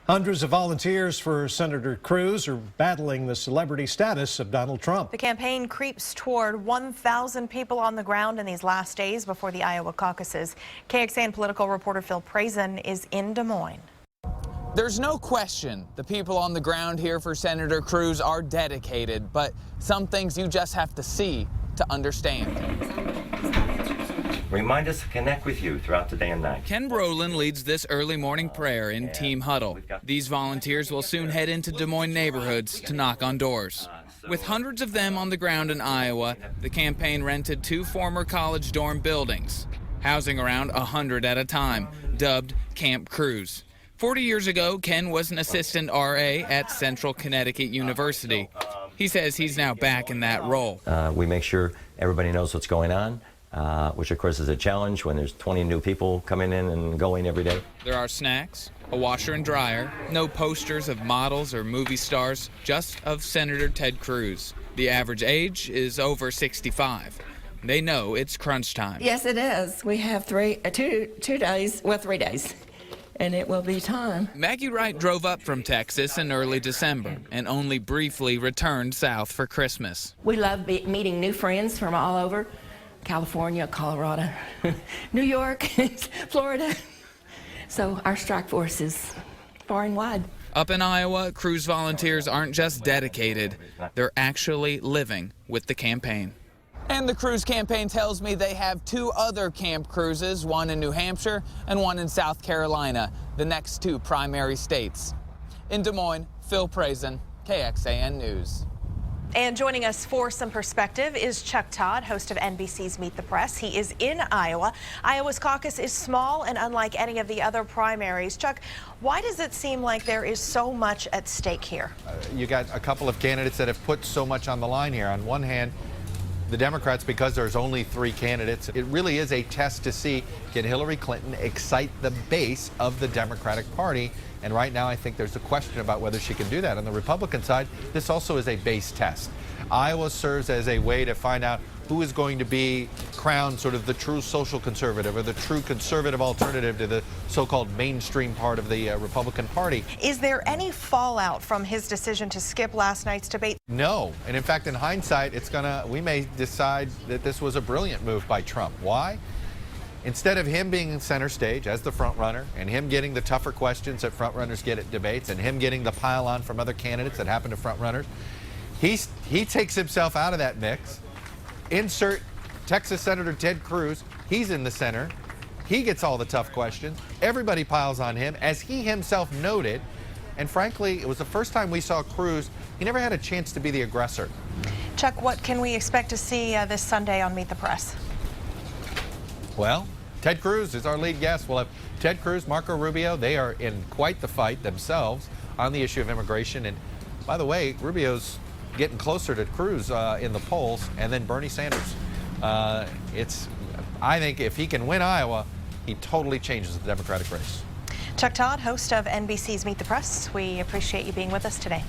Hundreds of volunteers for Senator Cruz are battling the celebrity status of Donald Trump. The campaign creeps toward 1,000 people on the ground in these last days before the Iowa caucuses. KXAN political reporter Prazan is in Des Moines. There's no question the people on the ground here for Senator Cruz are dedicated, but some things you just have to see to understand. Remind us to connect with you throughout the day and night. Ken Brolin leads this early morning prayer in Team Huddle. These volunteers will soon head into Des Moines neighborhoods to knock on doors. With hundreds of them on the ground in Iowa, the campaign rented 2 former college dorm buildings, housing around 100 at a time, dubbed Camp Cruz. 40 years ago, Ken was an assistant RA at Central Connecticut University. He says he's now back in that role. We make sure everybody knows what's going on, which of course is a challenge when there's 20 new people coming in and going every day. There are snacks, a washer and dryer, no posters of models or movie stars, just of Senator Ted Cruz. The average age is over 65. They know it's crunch time. Yes, it is. We have 3 days, and it will be time. Maggie Wright drove up from Texas in early December and only briefly returned south for Christmas. We love meeting new friends from all over. California, Colorado, New York, Florida. So our strike force is far and wide. Up in Iowa, Cruz volunteers aren't just dedicated, they're actually living with the campaign. And the Cruz campaign tells me they have 2 other Camp Cruzes, one in New Hampshire and one in South Carolina, the next 2 primary states. In Des Moines, Prazan, KXAN News. And joining us for some perspective is Chuck Todd, host of NBC's Meet the Press. He is in Iowa. Iowa's caucus is small and unlike any of the other primaries. Chuck, why does it seem like there is so much at stake here? You got a couple of candidates that have put so much on the line here. On one hand, the Democrats, because there's only 3 candidates, it really is a test to see, can Hillary Clinton excite the base of the Democratic Party? And right now, I think there's a question about whether she can do that. On the Republican side, this also is a base test. Iowa serves as a way to find out who is going to be crowned sort of the true social conservative or the true conservative alternative to the so-called mainstream part of the Republican Party. Is there any fallout from his decision to skip last night's debate? No. And in fact, in hindsight, we may decide that this was a brilliant move by Trump. Why? Instead of him being in center stage as the front runner and him getting the tougher questions that front runners get at debates and him getting the pile on from other candidates that happen to front runners, he takes himself out of that mix. Insert Texas Senator Ted Cruz. He's in the center. He gets all the tough questions. Everybody piles on him, as he himself noted. And frankly, it was the first time we saw Cruz. He never had a chance to be the aggressor. Chuck, what can we expect to see this Sunday on Meet the Press? Well, Ted Cruz is our lead guest. We'll have Ted Cruz, Marco Rubio. They are in quite the fight themselves on the issue of immigration. And by the way, Rubio's getting closer to Cruz in the polls, and then Bernie Sanders. I think if he can win Iowa, he totally changes the Democratic race. Chuck Todd, host of NBC's Meet the Press. We appreciate you being with us today.